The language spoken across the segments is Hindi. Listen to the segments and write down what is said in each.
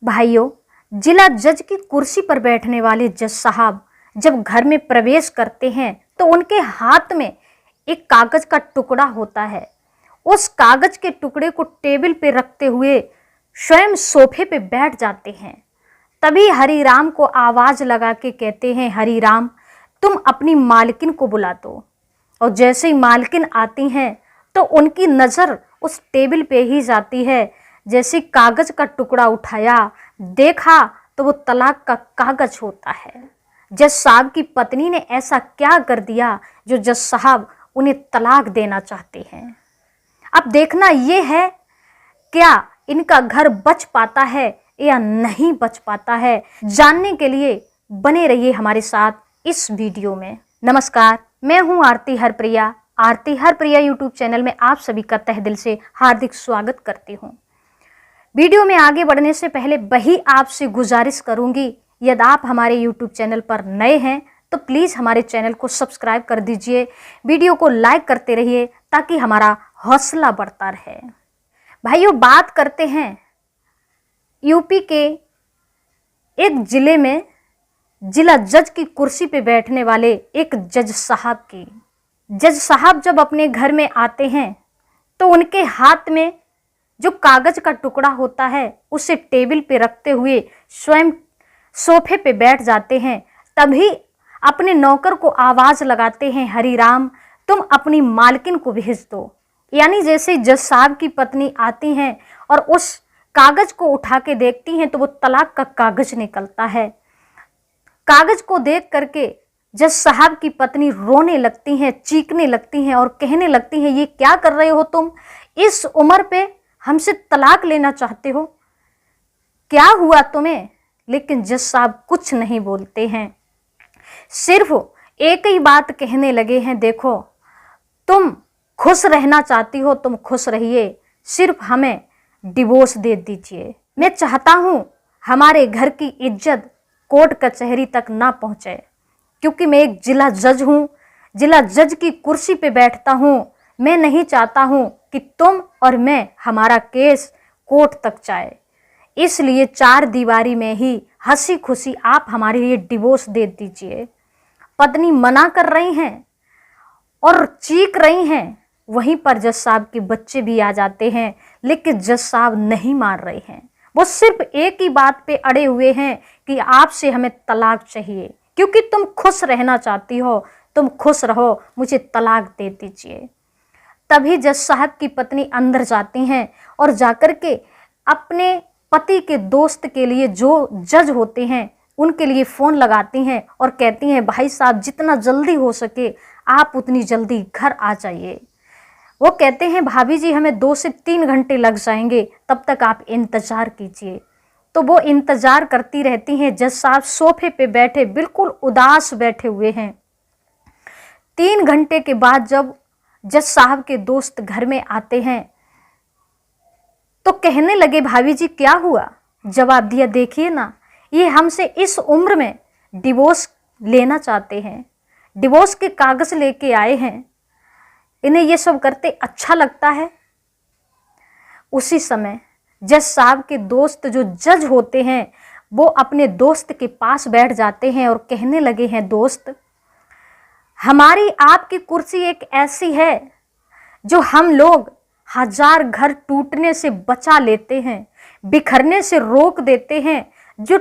भाइयों, जिला जज की कुर्सी पर बैठने वाले जज साहब जब घर में प्रवेश करते हैं तो उनके हाथ में एक कागज का टुकड़ा होता है। उस कागज के टुकड़े को टेबल पे रखते हुए स्वयं सोफे पे बैठ जाते हैं। तभी हरिराम को आवाज लगा के कहते हैं, हरिराम तुम अपनी मालकिन को बुला दो। और जैसे ही मालकिन आती हैं तो उनकी नज़र उस टेबल पे ही जाती है। जैसे कागज का टुकड़ा उठाया, देखा तो वो तलाक का कागज होता है। जज साहब की पत्नी ने ऐसा क्या कर दिया जो जज साहब उन्हें तलाक देना चाहते हैं। अब देखना ये है, क्या इनका घर बच पाता है या नहीं बच पाता है। जानने के लिए बने रहिए हमारे साथ इस वीडियो में। नमस्कार, मैं हूं आरती हरप्रिया। आरती हरप्रिया यूट्यूब चैनल में आप सभी का तहे दिल से हार्दिक स्वागत करती हूं। वीडियो में आगे बढ़ने से पहले वही आपसे गुजारिश करूंगी, यदि आप हमारे यूट्यूब चैनल पर नए हैं तो प्लीज़ हमारे चैनल को सब्सक्राइब कर दीजिए, वीडियो को लाइक करते रहिए ताकि हमारा हौसला बढ़ता रहे। भाइयों, बात करते हैं यूपी के एक जिले में जिला जज की कुर्सी पे बैठने वाले एक जज साहब की। जज साहब जब अपने घर में आते हैं तो उनके हाथ में जो कागज का टुकड़ा होता है उसे टेबल पे रखते हुए स्वयं सोफे पे बैठ जाते हैं। तभी अपने नौकर को आवाज लगाते हैं, हरिराम तुम अपनी मालकिन को भेज दो। यानी जैसे जज साहब की पत्नी आती हैं और उस कागज को उठा के देखती हैं तो वो तलाक का कागज निकलता है। कागज को देख करके जज साहब की पत्नी रोने लगती हैं, चीखने लगती हैं और कहने लगती हैं, ये क्या कर रहे हो तुम, इस उम्र पे हमसे तलाक लेना चाहते हो, क्या हुआ तुम्हें। लेकिन जज साहब कुछ नहीं बोलते हैं, सिर्फ एक ही बात कहने लगे हैं, देखो तुम खुश रहना चाहती हो तुम खुश रहिए, सिर्फ हमें डिवोर्स दे दीजिए। मैं चाहता हूं हमारे घर की इज्जत कोर्ट कचहरी तक ना पहुंचे, क्योंकि मैं एक जिला जज हूं, जिला जज की कुर्सी पे बैठता हूं। मैं नहीं चाहता हूं कि तुम और मैं हमारा केस कोर्ट तक जाए, इसलिए चार दीवारी में ही हंसी खुशी आप हमारे लिए डिवोर्स दे दीजिए। पत्नी मना कर रही हैं और चीख रही हैं। वहीं पर जज साहब के बच्चे भी आ जाते हैं, लेकिन जज साहब नहीं मान रहे हैं। वो सिर्फ एक ही बात पे अड़े हुए हैं कि आपसे हमें तलाक चाहिए, क्योंकि तुम खुश रहना चाहती हो, तुम खुश रहो, मुझे तलाक दे दीजिए। तभी जज साहब की पत्नी अंदर जाती हैं और जाकर के अपने पति के दोस्त के लिए, जो जज होते हैं उनके लिए फ़ोन लगाती हैं और कहती हैं, भाई साहब जितना जल्दी हो सके आप उतनी जल्दी घर आ जाइए। वो कहते हैं, भाभी जी हमें 2 से 3 घंटे लग जाएंगे, तब तक आप इंतज़ार कीजिए। तो वो इंतज़ार करती रहती हैं। जज साहब सोफे पे बैठे बिल्कुल उदास बैठे हुए हैं। 3 घंटे के बाद जब जज साहब के दोस्त घर में आते हैं तो कहने लगे, भाभी जी क्या हुआ। जवाब दिया, देखिए ना, ये हमसे इस उम्र में डिवोर्स लेना चाहते हैं, डिवोर्स के कागज लेके आए हैं, इन्हें ये सब करते अच्छा लगता है। उसी समय जज साहब के दोस्त जो जज होते हैं वो अपने दोस्त के पास बैठ जाते हैं और कहने लगे हैं, दोस्त हमारी आपकी कुर्सी एक ऐसी है जो हम लोग 1000 घर टूटने से बचा लेते हैं, बिखरने से रोक देते हैं, जो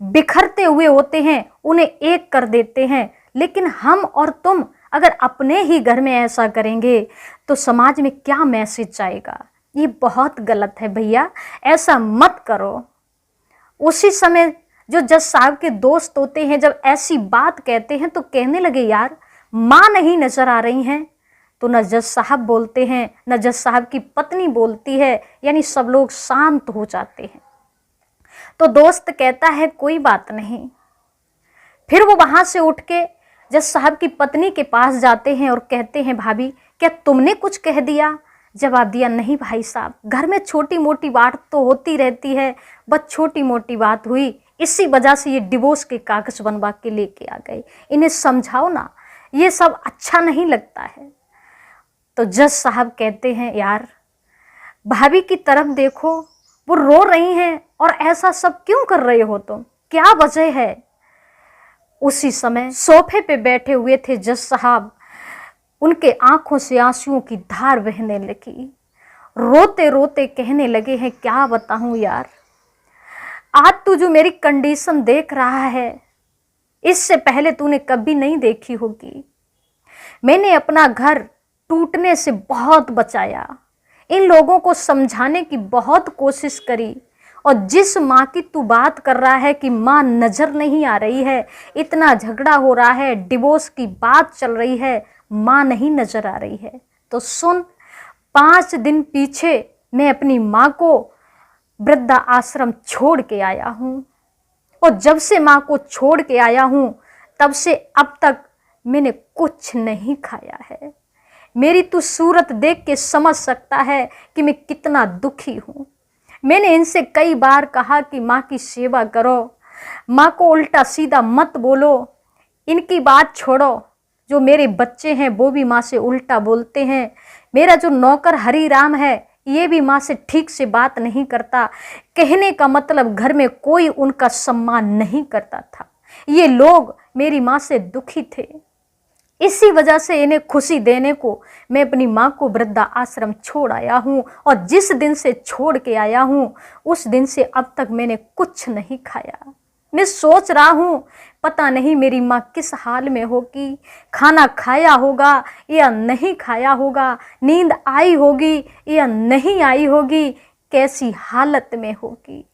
बिखरते हुए होते हैं उन्हें एक कर देते हैं। लेकिन हम और तुम अगर अपने ही घर में ऐसा करेंगे तो समाज में क्या मैसेज जाएगा। ये बहुत गलत है भैया, ऐसा मत करो। उसी समय जो जज साहब के दोस्त होते हैं जब ऐसी बात कहते हैं तो कहने लगे, यार माँ नहीं नजर आ रही हैं। तो न जज साहब बोलते हैं न जज साहब की पत्नी बोलती है, यानी सब लोग शांत हो जाते हैं। तो दोस्त कहता है, कोई बात नहीं। फिर वो वहां से उठ के जज साहब की पत्नी के पास जाते हैं और कहते हैं, भाभी क्या तुमने कुछ कह दिया। जवाब दिया, नहीं भाई साहब, घर में छोटी मोटी बात तो होती रहती है, बस छोटी मोटी बात हुई, इसी वजह से ये डिवोर्स के कागज बनवा के लेके आ गए, इन्हें समझाओ ना, ये सब अच्छा नहीं लगता है। तो जज साहब कहते हैं, यार भाभी की तरफ देखो, वो रो रही हैं और ऐसा सब क्यों कर रहे हो तुम, क्या वजह है। उसी समय सोफे पे बैठे हुए थे जज साहब, उनके आंखों से आंसुओं की धार बहने लगी। रोते रोते कहने लगे हैं, क्या बताऊं यार, आज तू जो मेरी कंडीशन देख रहा है, इससे पहले तूने कभी नहीं देखी होगी। मैंने अपना घर टूटने से बहुत बचाया, इन लोगों को समझाने की बहुत कोशिश करी, और जिस माँ की तू बात कर रहा है कि माँ नज़र नहीं आ रही है, इतना झगड़ा हो रहा है, डिवोर्स की बात चल रही है, माँ नहीं नज़र आ रही है, तो सुन, 5 दिन पीछे मैं अपनी माँ को वृद्धा आश्रम छोड़ के आया हूँ, और जब से माँ को छोड़ के आया हूँ तब से अब तक मैंने कुछ नहीं खाया है। मेरी तू सूरत देख के समझ सकता है कि मैं कितना दुखी हूँ। मैंने इनसे कई बार कहा कि माँ की सेवा करो, माँ को उल्टा सीधा मत बोलो, इनकी बात छोड़ो। जो मेरे बच्चे हैं वो भी माँ से उल्टा बोलते हैं, मेरा जो नौकर हरी राम है ये भी माँ से ठीक से बात नहीं करता। कहने का मतलब घर में कोई उनका सम्मान नहीं करता था। ये लोग मेरी माँ से दुखी थे, इसी वजह से इन्हें खुशी देने को मैं अपनी माँ को वृद्धा आश्रम छोड़ आया हूँ, और जिस दिन से छोड़ के आया हूँ उस दिन से अब तक मैंने कुछ नहीं खाया। मैं सोच रहा हूँ पता नहीं मेरी माँ किस हाल में होगी, खाना खाया होगा या नहीं खाया होगा, नींद आई होगी या नहीं आई होगी, कैसी हालत में होगी।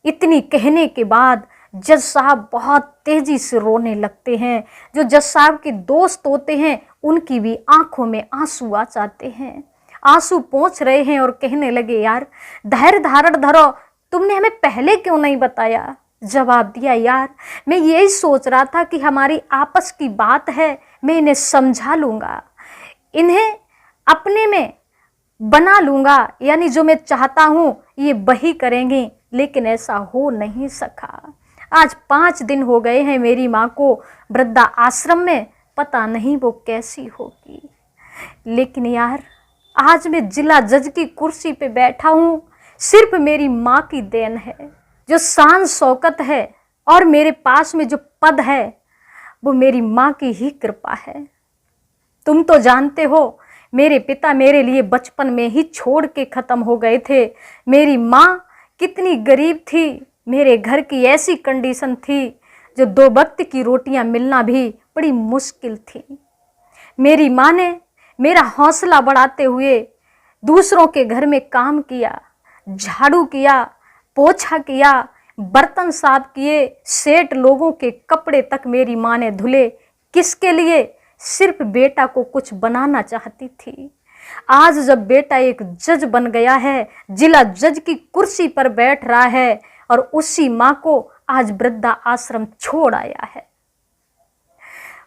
इतनी कहने के बाद जज साहब बहुत तेजी से रोने लगते हैं। जो जज साहब के दोस्त होते हैं उनकी भी आंखों में आंसू आ जाते हैं, आंसू पहुंच रहे हैं, और कहने लगे, यार धैर्य धारण धरो, तुमने हमें पहले क्यों नहीं बताया। जवाब दिया, यार मैं यही सोच रहा था कि हमारी आपस की बात है, मैं इन्हें समझा लूँगा, इन्हें अपने में बना लूँगा, यानी जो मैं चाहता हूँ ये वही करेंगे, लेकिन ऐसा हो नहीं सका। आज 5 दिन हो गए हैं मेरी माँ को वृद्धा आश्रम में, पता नहीं वो कैसी होगी। लेकिन यार आज मैं जिला जज की कुर्सी पे बैठा हूँ, सिर्फ मेरी माँ की देन है। जो शान शौकत है और मेरे पास में जो पद है वो मेरी माँ की ही कृपा है। तुम तो जानते हो मेरे पिता मेरे लिए बचपन में ही छोड़ के ख़त्म हो गए थे। मेरी माँ कितनी गरीब थी, मेरे घर की ऐसी कंडीशन थी जो 2 वक्त की रोटियां मिलना भी बड़ी मुश्किल थी। मेरी माँ ने मेरा हौसला बढ़ाते हुए दूसरों के घर में काम किया, झाड़ू किया, पोछा किया, बर्तन साफ किए, सेठ लोगों के कपड़े तक मेरी माँ ने धुले। किसके लिए? सिर्फ बेटा को कुछ बनाना चाहती थी। आज जब बेटा एक जज बन गया है, जिला जज की कुर्सी पर बैठ रहा है, और उसी माँ को आज वृद्धा आश्रम छोड़ आया है,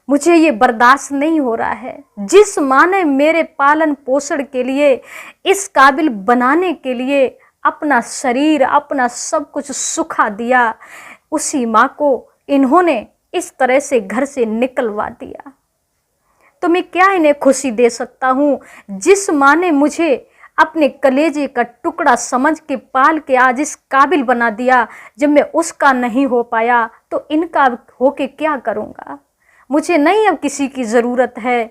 मुझे ये बर्दाश्त नहीं हो रहा है। जिस माँ ने मेरे पालन पोषण के लिए, इस काबिल बनाने के लिए अपना शरीर, अपना सब कुछ सुखा दिया, उसी माँ को इन्होंने इस तरह से घर से निकलवा दिया। तो मैं क्या इन्हें खुशी दे सकता हूँ? जिस माँ ने मुझे अपने कलेजे का टुकड़ा समझ के पाल के आज इस काबिल बना दिया, जब मैं उसका नहीं हो पाया तो इनका होके क्या करूँगा? मुझे नहीं अब किसी की ज़रूरत है,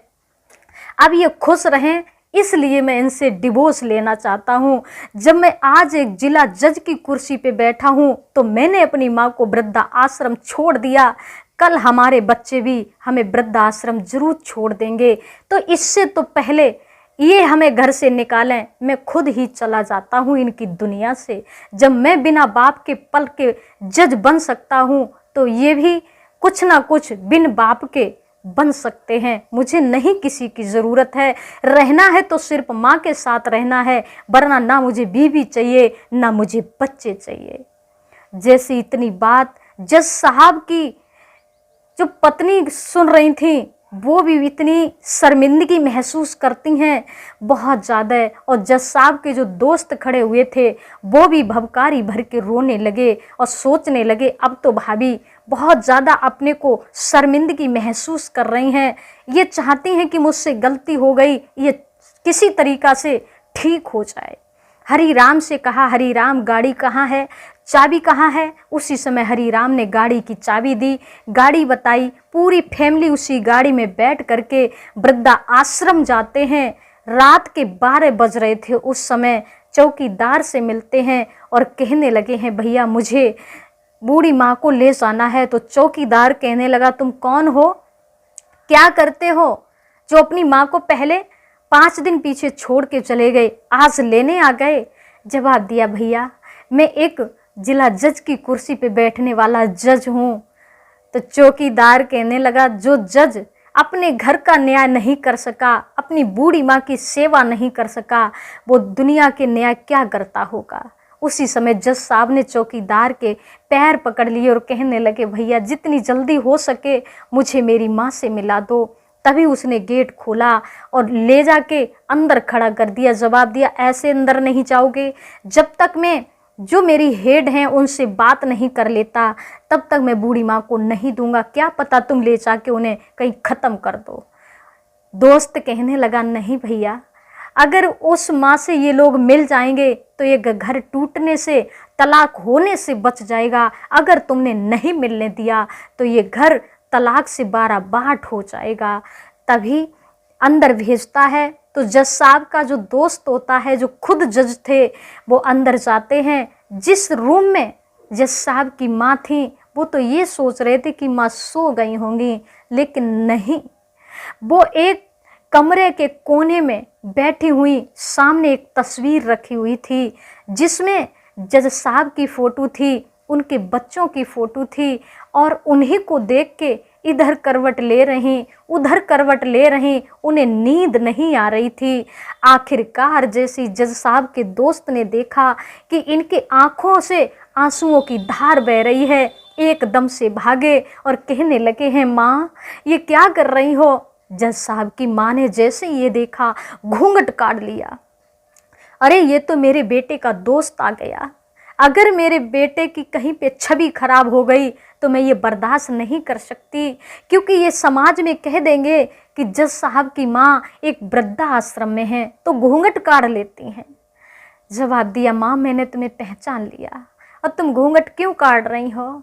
अब ये खुश रहें, इसलिए मैं इनसे डिवोर्स लेना चाहता हूँ। जब मैं आज एक जिला जज की कुर्सी पे बैठा हूँ तो मैंने अपनी माँ को वृद्धा आश्रम छोड़ दिया, कल हमारे बच्चे भी हमें वृद्धा आश्रम जरूर छोड़ देंगे। तो इससे तो पहले ये हमें घर से निकालें, मैं खुद ही चला जाता हूँ इनकी दुनिया से। जब मैं बिना बाप के पल के जज बन सकता हूँ तो ये भी कुछ ना कुछ बिन बाप के बन सकते हैं। मुझे नहीं किसी की ज़रूरत है, रहना है तो सिर्फ माँ के साथ रहना है, वरना ना मुझे बीवी चाहिए ना मुझे बच्चे चाहिए। जैसी इतनी बात जज साहब की जो पत्नी सुन रही थी, वो भी इतनी शर्मिंदगी महसूस करती हैं बहुत ज़्यादा। और जज साहब के जो दोस्त खड़े हुए थे वो भी भवकारी भर के रोने लगे और सोचने लगे, अब तो भाभी बहुत ज़्यादा अपने को शर्मिंदगी महसूस कर रही हैं, ये चाहती हैं कि मुझसे गलती हो गई, ये किसी तरीक़ा से ठीक हो जाए। हरी राम से कहा, हरी राम गाड़ी कहाँ है, चाबी कहाँ है। उसी समय हरी राम ने गाड़ी की चाबी दी, गाड़ी बताई। पूरी फैमिली उसी गाड़ी में बैठ करके वृद्धा आश्रम जाते हैं। रात के 12 बज रहे थे उस समय। चौकीदार से मिलते हैं और कहने लगे हैं, भैया मुझे बूढ़ी माँ को ले जाना है। तो चौकीदार कहने लगा, तुम कौन हो, क्या करते हो, जो अपनी माँ को पहले 5 दिन पीछे छोड़ के चले गए, आज लेने आ गए। जवाब दिया, भैया मैं एक जिला जज की कुर्सी पे बैठने वाला जज हूँ। तो चौकीदार कहने लगा, जो जज अपने घर का न्याय नहीं कर सका, अपनी बूढ़ी माँ की सेवा नहीं कर सका, वो दुनिया के न्याय क्या करता होगा। उसी समय जज साहब ने चौकीदार के पैर पकड़ लिए और कहने लगे, भैया जितनी जल्दी हो सके मुझे मेरी माँ से मिला दो। तभी उसने गेट खोला और ले जाके अंदर खड़ा कर दिया। जवाब दिया, ऐसे अंदर नहीं जाओगे, जब तक मैं जो मेरी हेड हैं उनसे बात नहीं कर लेता तब तक मैं बूढ़ी माँ को नहीं दूंगा। क्या पता तुम ले जाके उन्हें कहीं ख़त्म कर दो। दोस्त कहने लगा, नहीं भैया, अगर उस माँ से ये लोग मिल जाएंगे तो ये घर टूटने से, तलाक होने से बच जाएगा। अगर तुमने नहीं मिलने दिया तो ये घर तलाक से 12 बाट हो जाएगा। तभी अंदर भेजता है। तो जज साहब का जो दोस्त होता है, जो खुद जज थे, वो अंदर जाते हैं। जिस रूम में जज साहब की माँ थी, वो तो ये सोच रहे थे कि माँ सो गई होंगी, लेकिन नहीं, वो एक कमरे के कोने में बैठी हुई, सामने एक तस्वीर रखी हुई थी जिसमें जज साहब की फ़ोटो थी, उनके बच्चों की फ़ोटो थी, और उन्हीं को देख के इधर करवट ले रही, उधर करवट ले रही, उन्हें नींद नहीं आ रही थी। आखिरकार जैसी जज साहब के दोस्त ने देखा कि इनके आँखों से आंसुओं की धार बह रही है, एकदम से भागे और कहने लगे हैं, माँ ये क्या कर रही हो। जज साहब की माँ ने जैसे ये देखा, घूंघट काट लिया। अरे ये तो मेरे बेटे का दोस्त आ गया, अगर मेरे बेटे की कहीं पे छवि खराब हो गई तो मैं ये बर्दाश्त नहीं कर सकती, क्योंकि ये समाज में कह देंगे कि जज साहब की माँ एक वृद्धा आश्रम में है, तो घूंघट काट लेती हैं। जवाब दिया, माँ मैंने तुम्हें पहचान लिया और तुम घूंघट क्यों काट रही हो,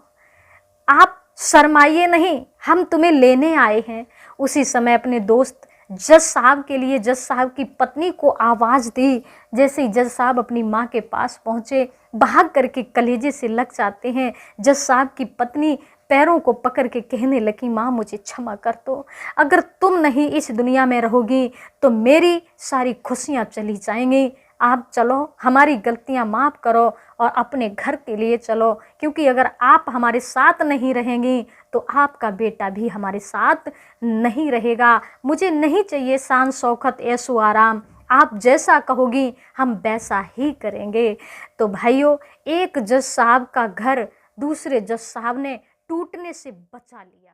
आप शर्माइए नहीं, हम तुम्हें लेने आए हैं। उसी समय अपने दोस्त जज साहब के लिए जज साहब की पत्नी को आवाज़ दी। जैसे ही जज साहब अपनी माँ के पास पहुँचे, भाग करके कलेजे से लग जाते हैं। जज साहब की पत्नी पैरों को पकड़ के कहने लगी, माँ मुझे क्षमा कर दो, अगर तुम नहीं इस दुनिया में रहोगी तो मेरी सारी खुशियाँ चली जाएंगी। आप चलो, हमारी गलतियां माफ़ करो और अपने घर के लिए चलो, क्योंकि अगर आप हमारे साथ नहीं रहेंगी तो आपका बेटा भी हमारे साथ नहीं रहेगा। मुझे नहीं चाहिए शान शौकत ऐशो आराम, आप जैसा कहोगी हम वैसा ही करेंगे। तो भाइयों, एक जज साहब का घर दूसरे जज साहब ने टूटने से बचा लिया।